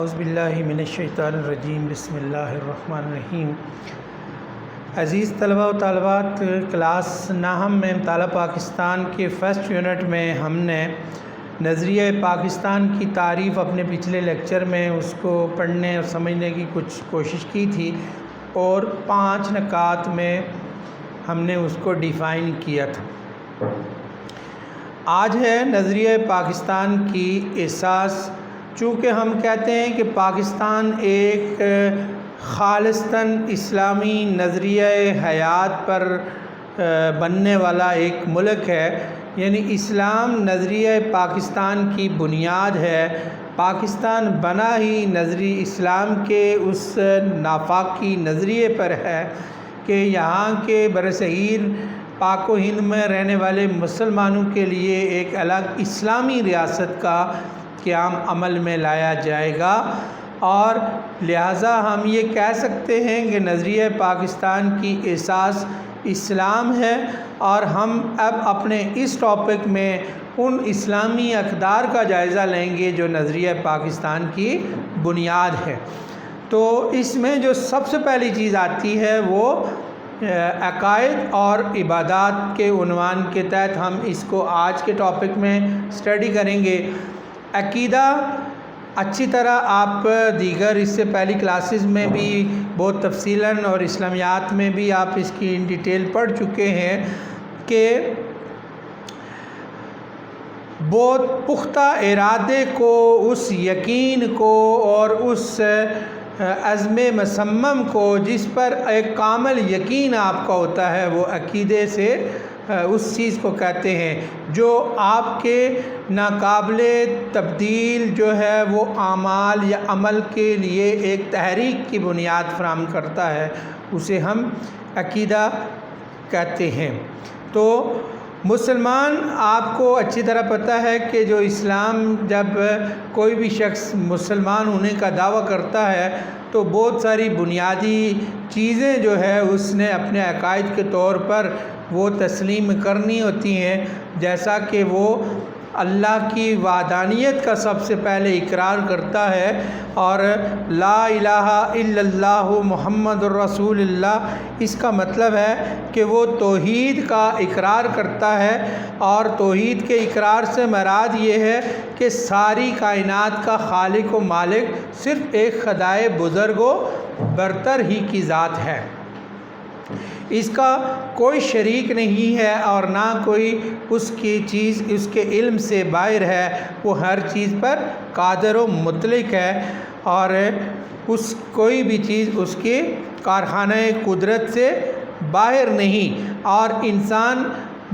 اعوذ باللہ من الشیطان الرجیم بسم اللہ الرحمن الرحیم۔ عزیز طلبہ و طالبات، کلاس ناہم میں مطالعہ پاکستان کے فرسٹ یونٹ میں ہم نے نظریہ پاکستان کی تعریف اپنے پچھلے لیکچر میں اس کو پڑھنے اور سمجھنے کی کچھ کوشش کی تھی اور 5 نکات میں ہم نے اس کو ڈیفائن کیا تھا۔ آج ہے نظریہ پاکستان کی اساس۔ چونکہ ہم کہتے ہیں کہ پاکستان ایک خالصتاً اسلامی نظریہ حیات پر بننے والا ایک ملک ہے، یعنی اسلام نظریہ پاکستان کی بنیاد ہے۔ پاکستان بنا ہی اسلام کے اس نافاقی نظریے پر ہے کہ یہاں کے برصغیر پاک و ہند میں رہنے والے مسلمانوں کے لیے ایک الگ اسلامی ریاست کا قیام عمل میں لایا جائے گا، اور لہٰذا ہم یہ کہہ سکتے ہیں کہ نظریہ پاکستان کی اساس اسلام ہے، اور ہم اب اپنے اس ٹاپک میں ان اسلامی اقدار کا جائزہ لیں گے جو نظریہ پاکستان کی بنیاد ہے۔ تو اس میں جو سب سے پہلی چیز آتی ہے وہ عقائد اور عبادات کے عنوان کے تحت ہم اس کو آج کے ٹاپک میں اسٹڈی کریں گے۔ عقیدہ اچھی طرح آپ دیگر اس سے پہلی کلاسز میں بھی بہت تفصیلاً اور اسلامیات میں بھی آپ اس کی ان ڈیٹیل پڑھ چکے ہیں کہ بہت پختہ ارادے کو، اس یقین کو اور اس عزم مصمم کو جس پر ایک کامل یقین آپ کا ہوتا ہے، وہ عقیدے سے اس چیز کو کہتے ہیں جو آپ کے ناقابل تبدیل جو ہے وہ اعمال یا عمل کے لیے ایک تحریک کی بنیاد فراہم کرتا ہے، اسے ہم عقیدہ کہتے ہیں۔ تو مسلمان، آپ کو اچھی طرح پتہ ہے کہ جو اسلام، جب کوئی بھی شخص مسلمان ہونے کا دعویٰ کرتا ہے تو بہت ساری بنیادی چیزیں جو ہے اس نے اپنے عقائد کے طور پر وہ تسلیم کرنی ہوتی ہیں، جیسا کہ وہ اللہ کی وحدانیت کا سب سے پہلے اقرار کرتا ہے، اور لا الہ الا اللہ محمد الرسول اللہ، اس کا مطلب ہے کہ وہ توحید کا اقرار کرتا ہے، اور توحید کے اقرار سے مراد یہ ہے کہ ساری کائنات کا خالق و مالک صرف ایک خدائے بزرگ و برتر ہی کی ذات ہے، اس کا کوئی شریک نہیں ہے اور نہ کوئی اس کی چیز اس کے علم سے باہر ہے، وہ ہر چیز پر قادر و مطلق ہے، اور کوئی بھی چیز اس کے کارخانہ قدرت سے باہر نہیں۔ اور انسان،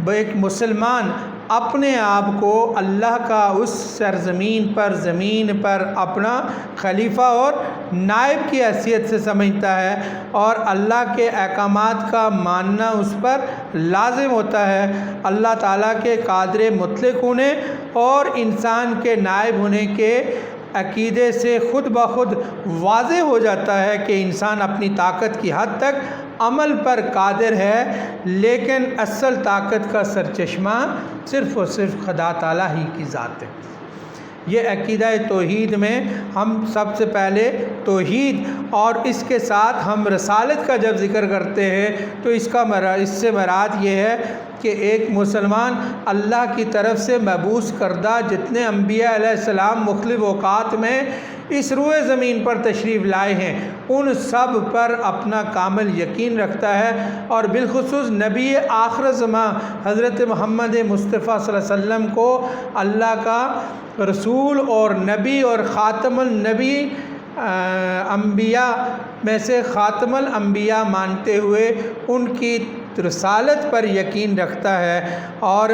ایک مسلمان، اپنے آپ کو اللہ کا اس سرزمین پر، زمین پر اپنا خلیفہ اور نائب کی حیثیت سے سمجھتا ہے، اور اللہ کے احکامات کا ماننا اس پر لازم ہوتا ہے۔ اللہ تعالیٰ کے قادر مطلق ہونے اور انسان کے نائب ہونے کے عقیدے سے خود بخود واضح ہو جاتا ہے کہ انسان اپنی طاقت کی حد تک عمل پر قادر ہے، لیکن اصل طاقت کا سرچشمہ صرف اور صرف خدا تعالیٰ ہی کی ذات ہے۔ یہ عقیدہ توحید میں ہم سب سے پہلے توحید، اور اس کے ساتھ ہم رسالت کا جب ذکر کرتے ہیں تو اس سے مراد یہ ہے کہ ایک مسلمان اللہ کی طرف سے مبعوث کردہ جتنے انبیاء علیہ السلام مختلف اوقات میں اس روئے زمین پر تشریف لائے ہیں، ان سب پر اپنا کامل یقین رکھتا ہے، اور بالخصوص نبی آخر زمان حضرت محمد مصطفیٰ صلی اللہ علیہ وسلم کو اللہ کا رسول اور نبی اور خاتم النبی انبیاء میں سے خاتم الانبیاء مانتے ہوئے ان کی رسالت پر یقین رکھتا ہے، اور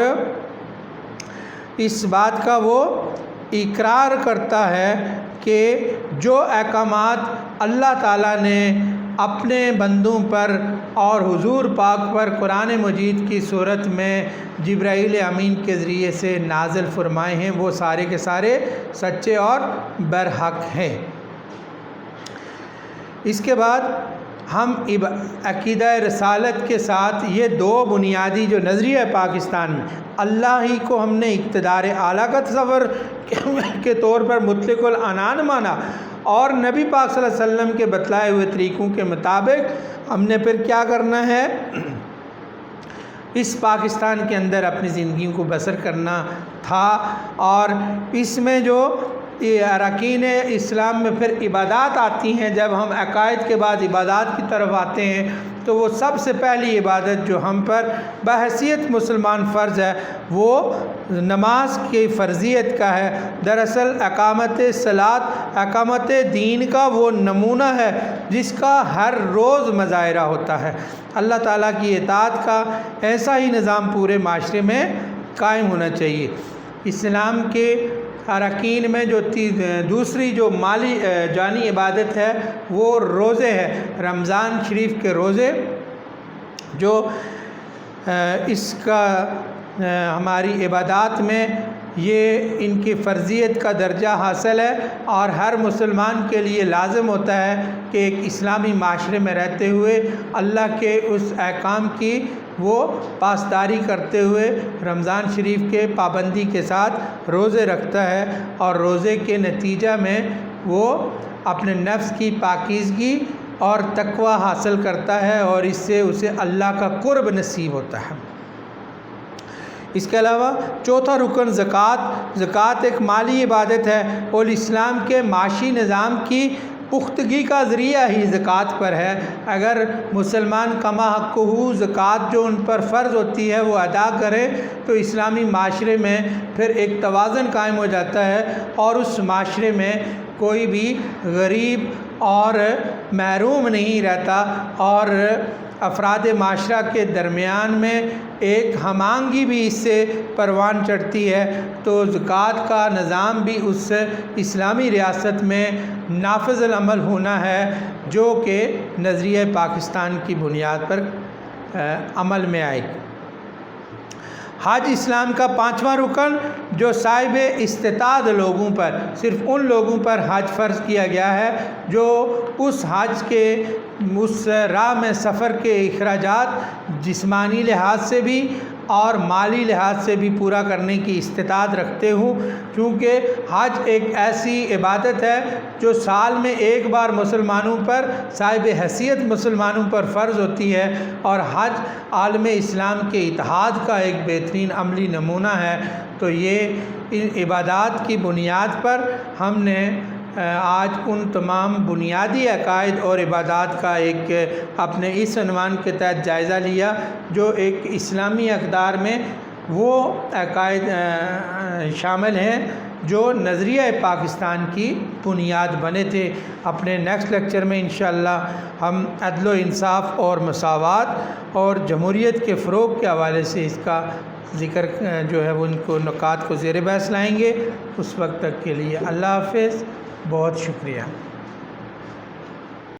اس بات کا وہ اقرار کرتا ہے کہ جو احکامات اللہ تعالیٰ نے اپنے بندوں پر اور حضور پاک پر قرآن مجید کی صورت میں جبرائیل امین کے ذریعے سے نازل فرمائے ہیں، وہ سارے کے سارے سچے اور برحق ہیں۔ اس کے بعد ہم عقیدہ رسالت کے ساتھ یہ 2 بنیادی جو نظریہ پاکستان میں اللہ ہی کو ہم نے اقتدار اعلیٰ کا تصور کے طور پر مطلق العنان مانا، اور نبی پاک صلی اللہ علیہ وسلم کے بتلائے ہوئے طریقوں کے مطابق ہم نے پھر کیا کرنا ہے، اس پاکستان کے اندر اپنی زندگیوں کو بسر کرنا تھا۔ اور اس میں جو اراکین اسلام میں پھر عبادات آتی ہیں، جب ہم عقائد کے بعد عبادات کی طرف آتے ہیں تو وہ سب سے پہلی عبادت جو ہم پر بحیثیت مسلمان فرض ہے وہ نماز کی فرضیت کا ہے۔ دراصل اقامت صلاۃ اقامت دین کا وہ نمونہ ہے جس کا ہر روز مظاہرہ ہوتا ہے۔ اللہ تعالیٰ کی اطاعت کا ایسا ہی نظام پورے معاشرے میں قائم ہونا چاہیے۔ اسلام کے اراکین میں جو دوسری جو مالی جانی عبادت ہے وہ روزے ہے، رمضان شریف کے روزے، جو اس کا ہماری عبادات میں یہ ان کی فرضیت کا درجہ حاصل ہے، اور ہر مسلمان کے لیے لازم ہوتا ہے کہ ایک اسلامی معاشرے میں رہتے ہوئے اللہ کے اس احکام کی وہ پاسداری کرتے ہوئے رمضان شریف کے پابندی کے ساتھ روزے رکھتا ہے، اور روزے کے نتیجہ میں وہ اپنے نفس کی پاکیزگی اور تقوی حاصل کرتا ہے، اور اس سے اسے اللہ کا قرب نصیب ہوتا ہے۔ اس کے علاوہ چوتھا رکن زکوٰۃ ایک مالی عبادت ہے، اور اسلام کے معاشی نظام کی پختگی کا ذریعہ ہی زکوٰۃ پر ہے۔ اگر مسلمان کما حقہ زکوٰۃ جو ان پر فرض ہوتی ہے وہ ادا کرے تو اسلامی معاشرے میں پھر ایک توازن قائم ہو جاتا ہے، اور اس معاشرے میں کوئی بھی غریب اور محروم نہیں رہتا، اور افراد معاشرہ کے درمیان میں ایک ہم آہنگی بھی اس سے پروان چڑھتی ہے۔ تو زکوٰۃ کا نظام بھی اس اسلامی ریاست میں نافذ العمل ہونا ہے جو کہ نظریہ پاکستان کی بنیاد پر عمل میں آئے گی۔ حج اسلام کا پانچواں رکن جو صاحب استطاعت لوگوں پر، صرف ان لوگوں پر حج فرض کیا گیا ہے جو اس حج کے اس راہ میں سفر کے اخراجات جسمانی لحاظ سے بھی اور مالی لحاظ سے بھی پورا کرنے کی استطاعت رکھتے ہوں، کیونکہ حج ایک ایسی عبادت ہے جو سال میں ایک بار مسلمانوں پر، صاحب حیثیت مسلمانوں پر فرض ہوتی ہے، اور حج عالم اسلام کے اتحاد کا ایک بہترین عملی نمونہ ہے۔ تو یہ ان عبادات کی بنیاد پر ہم نے آج ان تمام بنیادی عقائد اور عبادات کا ایک اپنے اس عنوان کے تحت جائزہ لیا جو ایک اسلامی اقدار میں وہ عقائد شامل ہیں جو نظریہ پاکستان کی بنیاد بنے تھے۔ اپنے نیکسٹ لیکچر میں انشاءاللہ ہم عدل و انصاف اور مساوات اور جمہوریت کے فروغ کے حوالے سے اس کا ذکر جو ہے وہ ان کو نکات کو زیر بحث لائیں گے۔ اس وقت تک کے لیے اللہ حافظ، بہت شکریہ۔